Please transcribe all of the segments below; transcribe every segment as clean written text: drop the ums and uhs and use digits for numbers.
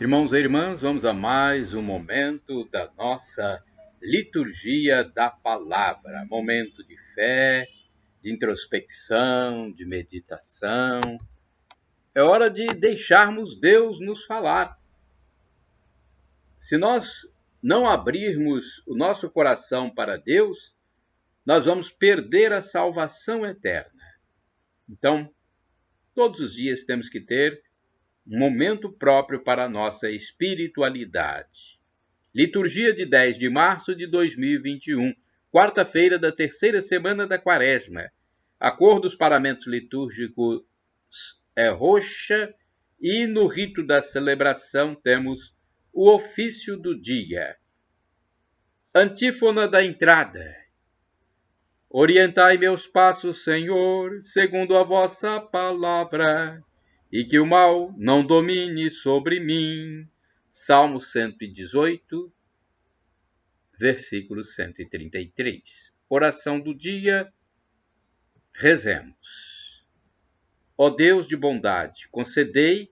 Irmãos e irmãs, vamos a mais um momento da nossa liturgia da palavra. Momento de fé, de introspecção, de meditação. É hora de deixarmos Deus nos falar. Se nós não abrirmos o nosso coração para Deus, nós vamos perder a salvação eterna. Então, todos os dias temos que ter um momento próprio para a nossa espiritualidade. Liturgia de 10 de março de 2021, quarta-feira da terceira semana da Quaresma. A cor dos paramentos litúrgicos é roxa e no rito da celebração temos o ofício do dia. Antífona da entrada. Orientai meus passos, Senhor, segundo a vossa palavra, e que o mal não domine sobre mim. Salmo 118, versículo 133. Oração do dia. Rezemos. Ó Deus de bondade, concedei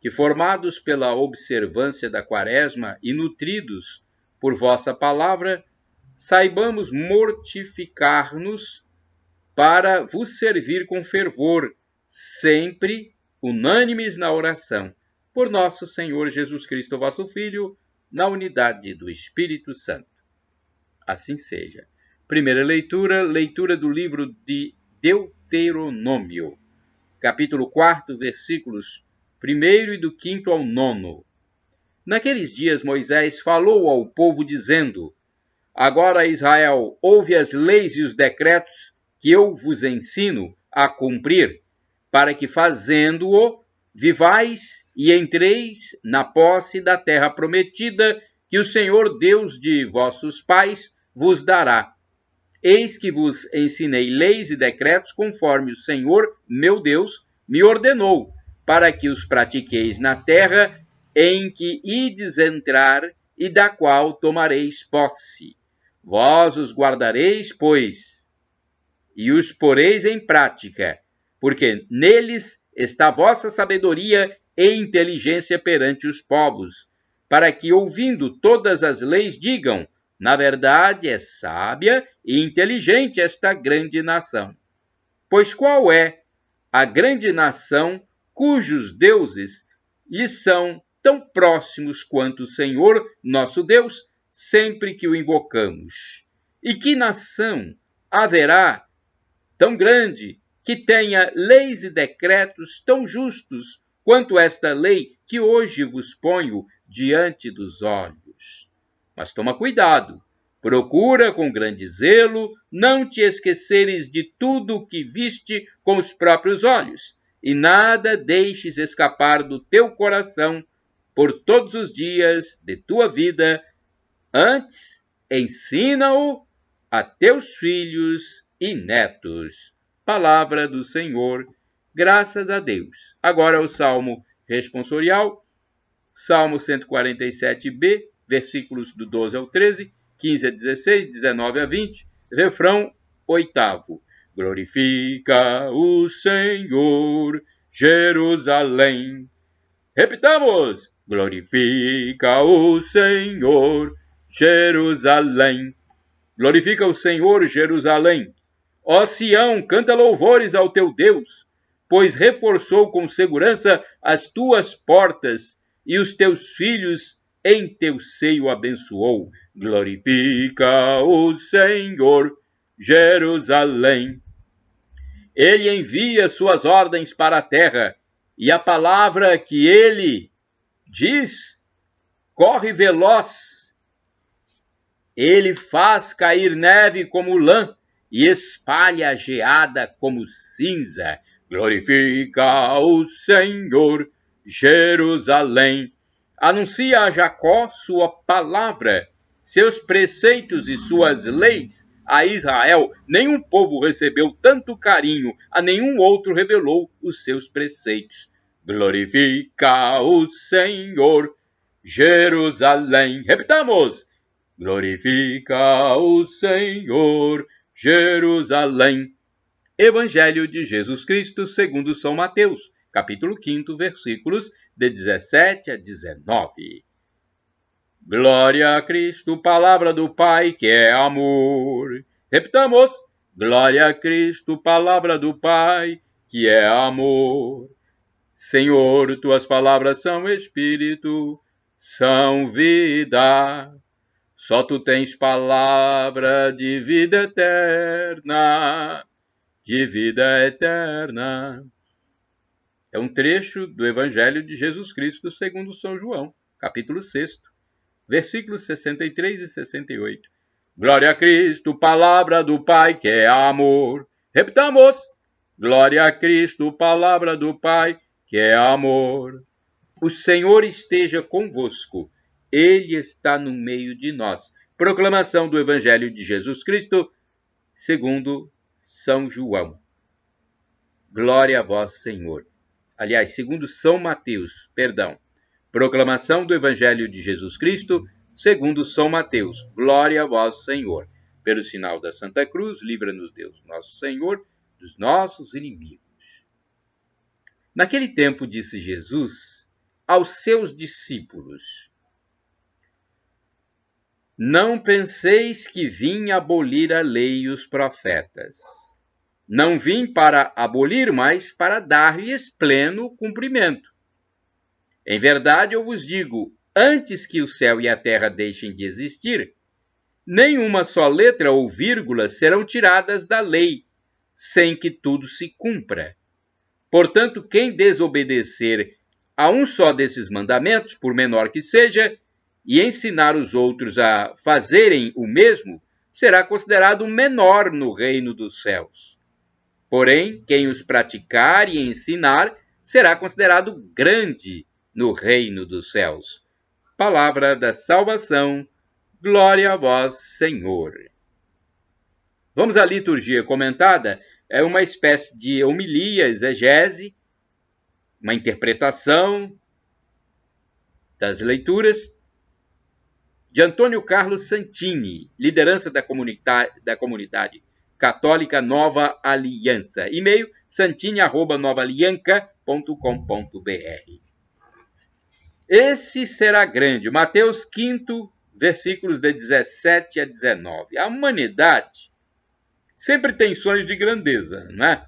que, formados pela observância da Quaresma e nutridos por vossa palavra, saibamos mortificar-nos para vos servir com fervor, sempre unânimes na oração, por nosso Senhor Jesus Cristo, vosso Filho, na unidade do Espírito Santo. Assim seja. Primeira leitura do livro de Deuteronômio, capítulo 4, versículos 1 e do 5 ao 9. Naqueles dias Moisés falou ao povo dizendo: Agora, Israel, ouve as leis e os decretos que eu vos ensino a cumprir, para que, fazendo-o, vivais e entreis na posse da terra prometida que o Senhor Deus de vossos pais vos dará. Eis que vos ensinei leis e decretos conforme o Senhor, meu Deus, me ordenou, para que os pratiqueis na terra em que ides entrar e da qual tomareis posse. Vós os guardareis, pois, e os poreis em prática, porque neles está vossa sabedoria e inteligência perante os povos, para que, ouvindo todas as leis, digam: na verdade, é sábia e inteligente esta grande nação. Pois qual é a grande nação cujos deuses lhes são tão próximos quanto o Senhor, nosso Deus, sempre que o invocamos? E que nação haverá tão grande que tenha leis e decretos tão justos quanto esta lei que hoje vos ponho diante dos olhos? Mas toma cuidado, procura com grande zelo não te esqueceres de tudo o que viste com os próprios olhos, e nada deixes escapar do teu coração por todos os dias de tua vida. Antes, ensina-o a teus filhos e netos. Palavra do Senhor, graças a Deus. Agora o Salmo responsorial, Salmo 147b, versículos do 12 ao 13, 15 a 16, 19 a 20, refrão 8º. Glorifica o Senhor, Jerusalém. Repitamos! Glorifica o Senhor, Jerusalém. Glorifica o Senhor, Jerusalém. Ó Sião, canta louvores ao teu Deus, pois reforçou com segurança as tuas portas e os teus filhos em teu seio abençoou. Glorifica o Senhor, Jerusalém. Ele envia suas ordens para a terra, e a palavra que ele diz corre veloz. Ele faz cair neve como lã e espalha a geada como cinza. Glorifica o Senhor, Jerusalém. Anuncia a Jacó sua palavra, seus preceitos e suas leis a Israel. Nenhum povo recebeu tanto carinho, a nenhum outro revelou os seus preceitos. Glorifica o Senhor, Jerusalém. Repitamos! Glorifica o Senhor, Jerusalém. Evangelho de Jesus Cristo segundo São Mateus, capítulo 5, versículos de 17 a 19. Glória a Cristo, palavra do Pai, que é amor. Repitamos. Glória a Cristo, palavra do Pai, que é amor. Senhor, tuas palavras são espírito, são vida. Só tu tens palavra de vida eterna, de vida eterna. É um trecho do Evangelho de Jesus Cristo segundo São João, capítulo 6, versículos 63 e 68. Glória a Cristo, palavra do Pai, que é amor. Repitamos. Glória a Cristo, palavra do Pai, que é amor. O Senhor esteja convosco. Ele está no meio de nós. Proclamação do Evangelho de Jesus Cristo, segundo São João. Glória a vós, Senhor. Aliás, segundo São Mateus, perdão. Proclamação do Evangelho de Jesus Cristo, segundo São Mateus. Glória a vós, Senhor. Pelo sinal da Santa Cruz, livra-nos Deus, nosso Senhor, dos nossos inimigos. Naquele tempo, disse Jesus aos seus discípulos: Não penseis que vim abolir a lei e os profetas. Não vim para abolir, mas para dar-lhes pleno cumprimento. Em verdade, eu vos digo, antes que o céu e a terra deixem de existir, nenhuma só letra ou vírgula serão tiradas da lei, sem que tudo se cumpra. Portanto, quem desobedecer a um só desses mandamentos, por menor que seja, e ensinar os outros a fazerem o mesmo, será considerado menor no reino dos céus. Porém, quem os praticar e ensinar será considerado grande no reino dos céus. Palavra da salvação, glória a vós, Senhor. Vamos à liturgia comentada, é uma espécie de homilia, exegese, uma interpretação das leituras de Antônio Carlos Santini, liderança da comunidade católica Nova Aliança. E-mail santini@novaalianca.com.br. Esse será grande. Mateus 5, versículos de 17 a 19. A humanidade sempre tem sonhos de grandeza, não é?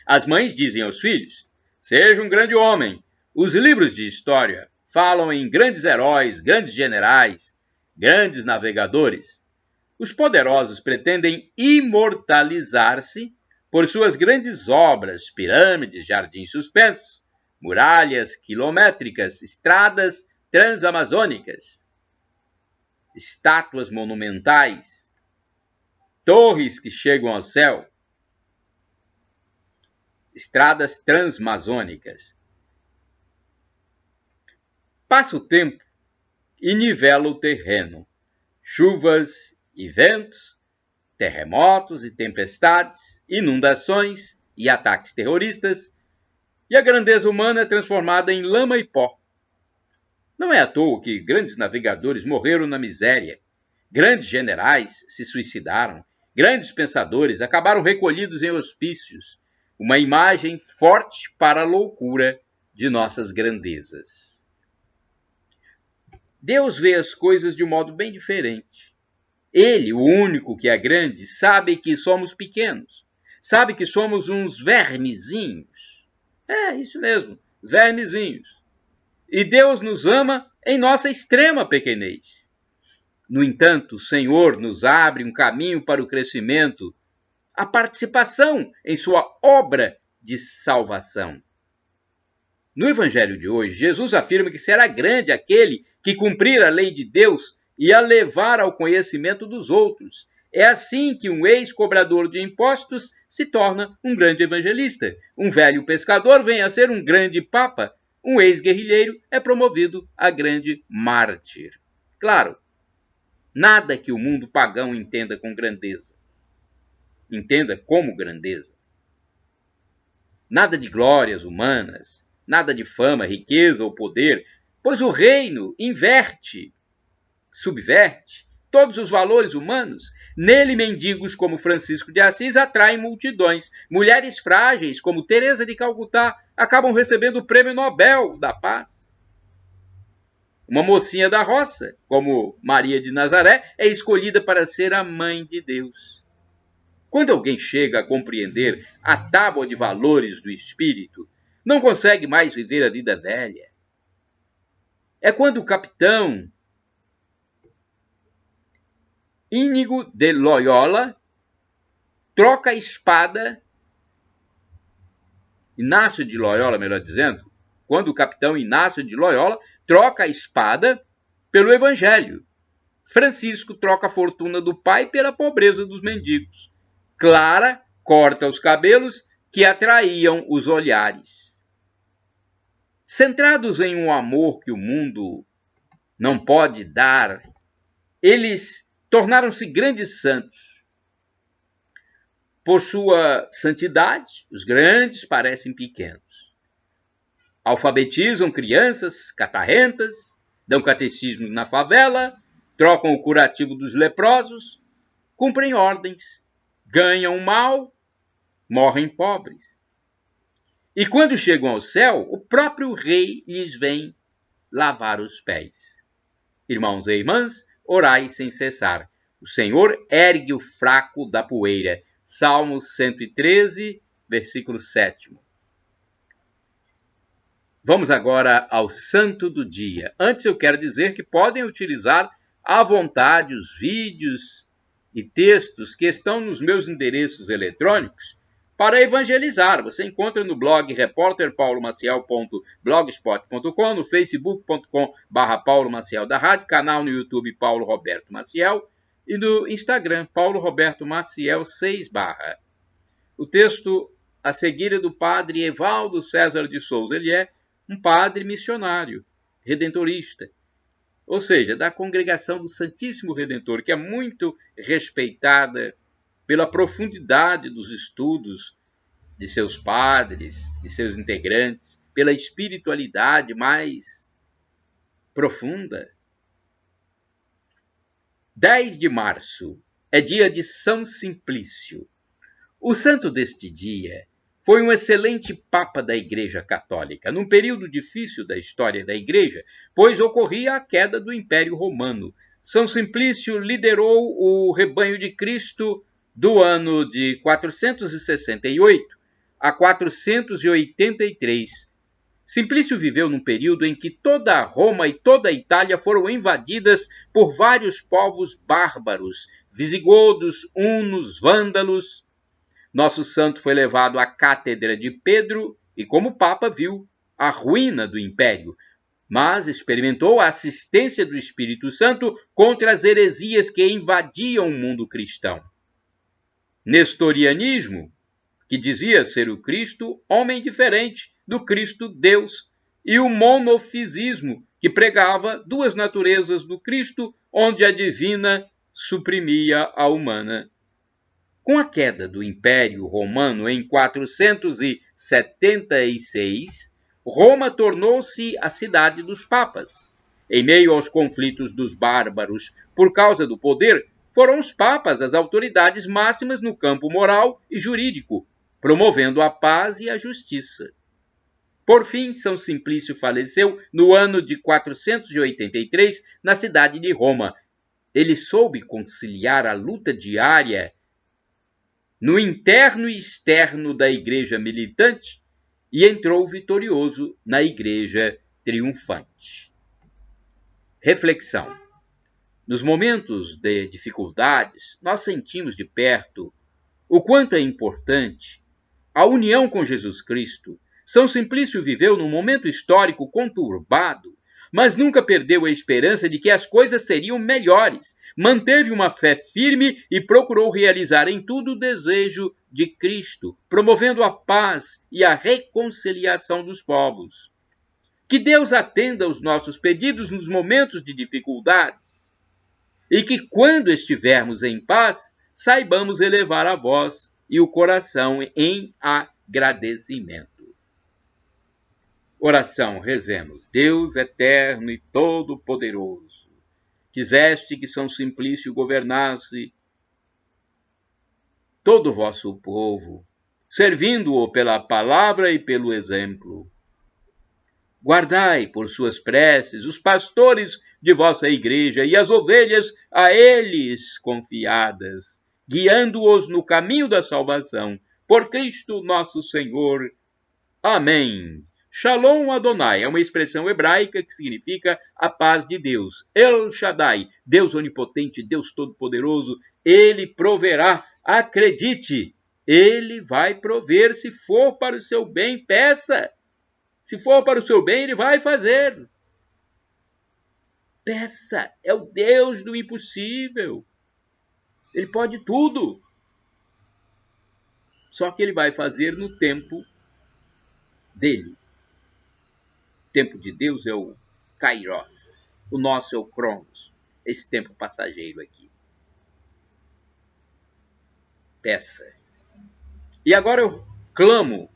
As mães dizem aos filhos: seja um grande homem. Os livros de história falam em grandes heróis, grandes generais, grandes navegadores. Os poderosos pretendem imortalizar-se por suas grandes obras, pirâmides, jardins suspensos, muralhas quilométricas, estradas transamazônicas, estátuas monumentais, torres que chegam ao céu, estradas transamazônicas. Passa o tempo e nivela o terreno. Chuvas e ventos, terremotos e tempestades, inundações e ataques terroristas, e a grandeza humana é transformada em lama e pó. Não é à toa que grandes navegadores morreram na miséria, grandes generais se suicidaram, grandes pensadores acabaram recolhidos em hospícios, uma imagem forte para a loucura de nossas grandezas. Deus vê as coisas de um modo bem diferente. Ele, o único que é grande, sabe que somos pequenos, sabe que somos uns vermezinhos. É, isso mesmo, vermezinhos. E Deus nos ama em nossa extrema pequenez. No entanto, o Senhor nos abre um caminho para o crescimento, a participação em sua obra de salvação. No Evangelho de hoje, Jesus afirma que será grande aquele que cumprir a lei de Deus e a levar ao conhecimento dos outros. É assim que um ex-cobrador de impostos se torna um grande evangelista. Um velho pescador vem a ser um grande papa. Um ex-guerrilheiro é promovido a grande mártir. Claro, nada que o mundo pagão entenda com grandeza. Entenda como grandeza. Nada de glórias humanas, nada de fama, riqueza ou poder, pois o reino inverte, subverte todos os valores humanos. Nele, mendigos como Francisco de Assis atraem multidões. Mulheres frágeis como Teresa de Calcutá acabam recebendo o Prêmio Nobel da Paz. Uma mocinha da roça, como Maria de Nazaré, é escolhida para ser a mãe de Deus. Quando alguém chega a compreender a tábua de valores do espírito, não consegue mais viver a vida velha. É quando o capitão Íñigo de Loyola troca a espada, Inácio de Loyola, melhor dizendo, quando o capitão Inácio de Loyola troca a espada pelo evangelho. Francisco troca a fortuna do pai pela pobreza dos mendigos. Clara corta os cabelos que atraíam os olhares. Centrados em um amor que o mundo não pode dar, eles tornaram-se grandes santos. Por sua santidade, os grandes parecem pequenos. Alfabetizam crianças catarrentas, dão catecismo na favela, trocam o curativo dos leprosos, cumprem ordens, ganham mal, morrem pobres. E quando chegam ao céu, o próprio rei lhes vem lavar os pés. Irmãos e irmãs, orai sem cessar. O Senhor ergue o fraco da poeira. Salmo 113, versículo 7. Vamos agora ao santo do dia. Antes eu quero dizer que podem utilizar à vontade os vídeos e textos que estão nos meus endereços eletrônicos para evangelizar. Você encontra no blog repórterpaulomaciel.blogspot.com, no facebook.com/Paulo Maciel da Rádio, canal no YouTube Paulo Roberto Maciel e no Instagram Paulo Roberto Maciel 6 barra. O texto a seguir é do padre Evaldo César de Souza. Ele é um padre missionário, redentorista, ou seja, da Congregação do Santíssimo Redentor, que é muito respeitada pela profundidade dos estudos de seus padres, de seus integrantes, pela espiritualidade mais profunda. 10 de março é dia de São Simplício. O santo deste dia foi um excelente papa da Igreja Católica, num período difícil da história da Igreja, pois ocorria a queda do Império Romano. São Simplício liderou o rebanho de Cristo do ano de 468 a 483. Simplício viveu num período em que toda Roma e toda a Itália foram invadidas por vários povos bárbaros, visigodos, hunos, vândalos. Nosso santo foi levado à cátedra de Pedro e, como Papa, viu a ruína do império, mas experimentou a assistência do Espírito Santo contra as heresias que invadiam o mundo cristão. Nestorianismo, que dizia ser o Cristo homem diferente do Cristo Deus, e o monofisismo, que pregava duas naturezas do Cristo, onde a divina suprimia a humana. Com a queda do Império Romano em 476, Roma tornou-se a cidade dos papas. Em meio aos conflitos dos bárbaros por causa do poder, foram os papas as autoridades máximas no campo moral e jurídico, promovendo a paz e a justiça. Por fim, São Simplício faleceu no ano de 483 na cidade de Roma. Ele soube conciliar a luta diária no interno e externo da igreja militante e entrou vitorioso na igreja triunfante. Reflexão. Nos momentos de dificuldades, nós sentimos de perto o quanto é importante a união com Jesus Cristo. São Simplício viveu num momento histórico conturbado, mas nunca perdeu a esperança de que as coisas seriam melhores. Manteve uma fé firme e procurou realizar em tudo o desejo de Cristo, promovendo a paz e a reconciliação dos povos. Que Deus atenda aos nossos pedidos nos momentos de dificuldades e que, quando estivermos em paz, saibamos elevar a voz e o coração em agradecimento. Oração, rezemos. Deus eterno e todo-poderoso, quiseste que São Simplício governasse todo o vosso povo, servindo-o pela palavra e pelo exemplo. Guardai por suas preces os pastores de vossa igreja e as ovelhas a eles confiadas, guiando-os no caminho da salvação. Por Cristo nosso Senhor. Amém. Shalom Adonai é uma expressão hebraica que significa a paz de Deus. El Shaddai, Deus onipotente, Deus todo-poderoso, ele proverá. Acredite, ele vai prover. Se for para o seu bem, peça. Se for para o seu bem, ele vai fazer. Peça, é o Deus do impossível. Ele pode tudo. Só que ele vai fazer no tempo dele. O tempo de Deus é o Kairos. O nosso é o Cronos. Esse tempo passageiro aqui. Peça. E agora eu clamo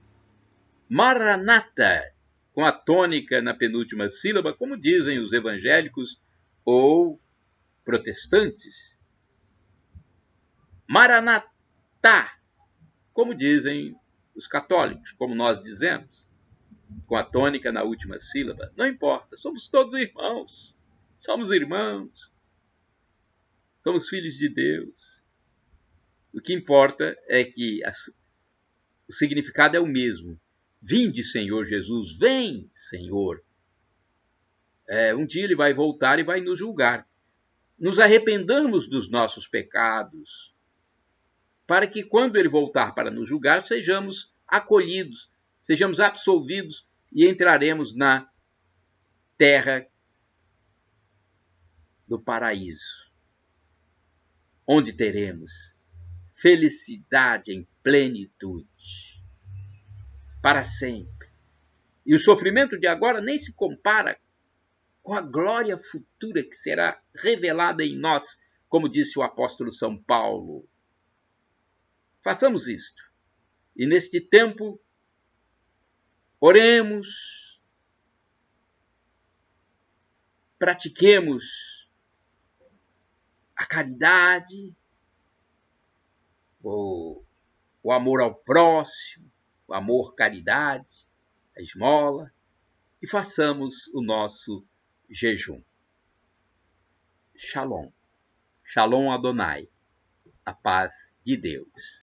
Maranata, com a tônica na penúltima sílaba, como dizem os evangélicos ou protestantes. Maranatá, como dizem os católicos, como nós dizemos, com a tônica na última sílaba. Não importa, somos todos irmãos. Somos irmãos. Somos filhos de Deus. O que importa é que o significado é o mesmo. Vinde, Senhor Jesus, vem, Senhor. Um dia ele vai voltar e vai nos julgar. Nos arrependamos dos nossos pecados, para que quando ele voltar para nos julgar, sejamos acolhidos, sejamos absolvidos e entraremos na terra do paraíso, onde teremos felicidade em plenitude, para sempre. E o sofrimento de agora nem se compara com a glória futura que será revelada em nós, como disse o apóstolo São Paulo. Façamos isto. E neste tempo, oremos, pratiquemos a caridade, o amor ao próximo, o amor-caridade, a esmola, e façamos o nosso jejum. Shalom. Shalom Adonai. A paz de Deus.